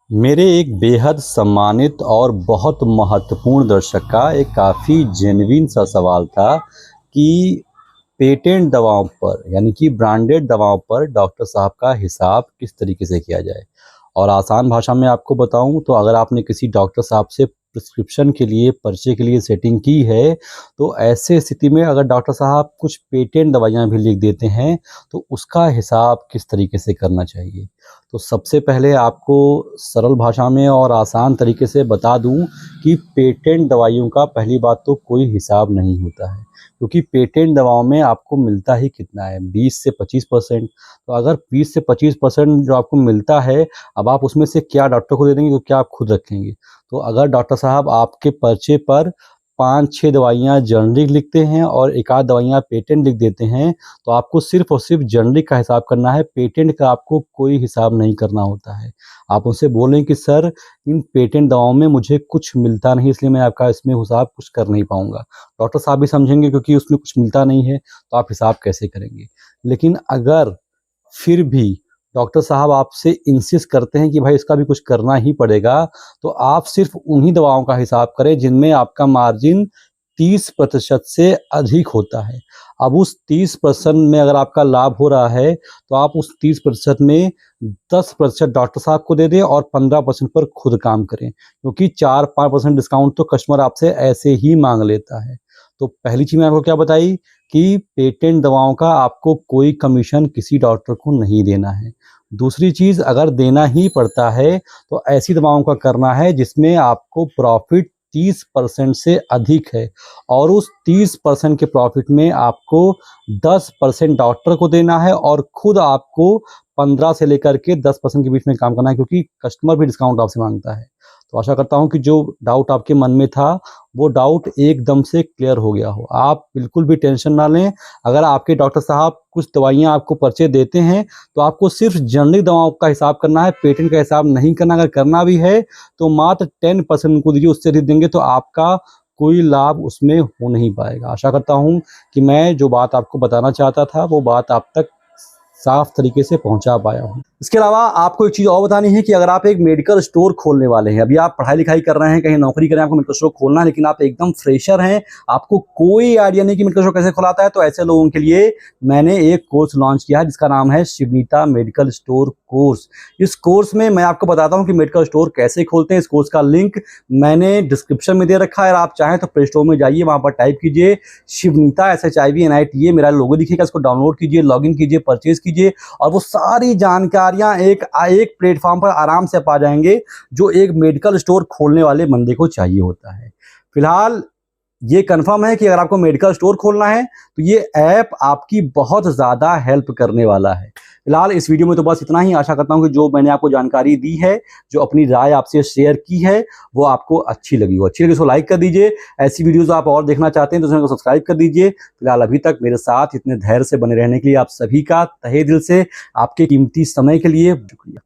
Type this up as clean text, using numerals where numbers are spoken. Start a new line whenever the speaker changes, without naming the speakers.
मेरे एक बेहद सम्मानित और बहुत महत्वपूर्ण दर्शक का एक काफ़ी जेन्युइन सा सवाल था कि पेटेंट दवाओं पर यानी कि ब्रांडेड दवाओं पर डॉक्टर साहब का हिसाब किस तरीके से किया जाए। और आसान भाषा में आपको बताऊं तो अगर आपने किसी डॉक्टर साहब से प्रिस्क्रिप्शन के लिए पर्चे के लिए सेटिंग की है, तो ऐसे स्थिति में अगर डॉक्टर साहब कुछ पेटेंट दवाइयाँ भी लिख देते हैं तो उसका हिसाब किस तरीके से करना चाहिए। तो सबसे पहले आपको सरल भाषा में और आसान तरीके से बता दूं कि पेटेंट दवाइयों का पहली बात तो कोई हिसाब नहीं होता है, क्योंकि पेटेंट दवाओं में आपको मिलता ही कितना है, 20 से 25%। तो अगर 20 से 25% जो आपको मिलता है, अब आप उसमें से क्या डॉक्टर को दे देंगे, तो क्या आप खुद रखेंगे। तो अगर डॉक्टर साहब आपके पर्चे पर 5-6 दवाइयाँ जेनरिक लिखते हैं और एक आध दवाइयाँ पेटेंट लिख देते हैं, तो आपको सिर्फ़ और सिर्फ़ जेनरिक का हिसाब करना है, पेटेंट का आपको कोई हिसाब नहीं करना होता है। आप उनसे बोलें कि सर, इन पेटेंट दवाओं में मुझे कुछ मिलता नहीं, इसलिए मैं आपका इसमें हिसाब कुछ कर नहीं पाऊँगा। डॉक्टर साहब भी समझेंगे, क्योंकि उसमें कुछ मिलता नहीं है, तो आप हिसाब कैसे करेंगे। लेकिन अगर फिर भी डॉक्टर साहब आपसे इंसिस्ट करते हैं कि भाई इसका भी कुछ करना ही पड़ेगा, तो आप सिर्फ़ उन्हीं दवाओं का हिसाब करें जिनमें आपका मार्जिन 30% से अधिक होता है। अब उस 30% में अगर आपका लाभ हो रहा है, तो आप उस 30% में 10% डॉक्टर साहब को दे दें और 15% पर खुद काम करें, क्योंकि 4-5% डिस्काउंट तो कस्टमर आपसे ऐसे ही माँग लेता है। तो पहली चीज़ मैंने आपको क्या बताई कि पेटेंट दवाओं का आपको कोई कमीशन किसी डॉक्टर को नहीं देना है। दूसरी चीज़, अगर देना ही पड़ता है, तो ऐसी दवाओं का करना है जिसमें आपको प्रॉफ़िट 30% से अधिक है, और उस 30% के प्रॉफ़िट में आपको 10% डॉक्टर को देना है और खुद आपको 15 से लेकर के 10% के बीच में काम करना है, क्योंकि कस्टमर भी डिस्काउंट आपसे माँगता है। तो आशा करता हूँ कि जो डाउट आपके मन में था, वो डाउट एकदम से क्लियर हो गया हो। आप बिल्कुल भी टेंशन ना लें। अगर आपके डॉक्टर साहब कुछ दवाइयाँ आपको पर्चे देते हैं, तो आपको सिर्फ़ जेनरिक दवाओं का हिसाब करना है, पेटेंट का हिसाब नहीं करना। अगर करना भी है, तो मात्र 10% उनको दीजिए, उससे अधिक देंगे तो आपका कोई लाभ उसमें हो नहीं पाएगा। आशा करता हूँ कि मैं जो बात आपको बताना चाहता था, वो बात आप तक साफ तरीके से पहुंचा पाया हूं। इसके अलावा आपको एक चीज़ और बतानी है कि अगर आप एक मेडिकल स्टोर खोलने वाले हैं, अभी आप पढ़ाई-लिखाई कर रहे हैं, कहीं नौकरी कर रहे हैं, आपको मेडिकल स्टोर खोलना है, लेकिन आप एकदम फ्रेशर हैं, आपको कोई आइडिया नहीं कि मेडिकल स्टोर कैसे खुलाता है, तो ऐसे लोगों के लिए मैंने एक कोर्स लॉन्च किया है जिसका नाम है शिवनीता मेडिकल स्टोर कोर्स। इस कोर्स में मैं आपको बताता हूँ कि मेडिकल स्टोर कैसे खोलते हैं। इस कोर्स का लिंक मैंने डिस्क्रिप्शन में दे रखा है, और आप चाहें तो प्ले स्टोर में जाइए, वहाँ पर टाइप कीजिए शिवनीता SHIVNITA, मेरा लोगो दिखेगा, इसको डाउनलोड कीजिए, लॉगिन कीजिए, परचेज कीजिए, और वो सारी जानकारियां एक प्लेटफॉर्म पर आराम से पा जाएंगे, जो एक मेडिकल स्टोर खोलने वाले बंदे को चाहिए होता है। फिलहाल ये कंफर्म है कि अगर आपको मेडिकल स्टोर खोलना है, तो ये ऐप आपकी बहुत ज़्यादा हेल्प करने वाला है। फिलहाल इस वीडियो में तो बस इतना ही। आशा करता हूं कि जो मैंने आपको जानकारी दी है, जो अपनी राय आपसे शेयर की है, वो आपको अच्छी लगी हो। अच्छी लगी तो लाइक कर दीजिए। ऐसी वीडियोज़ आप और देखना चाहते हैं तो चैनल को सब्सक्राइब कर दीजिए। फिलहाल अभी तक मेरे साथ इतने धैर्य से बने रहने के लिए आप सभी का तहे दिल से, आपके कीमती समय के लिए शुक्रिया।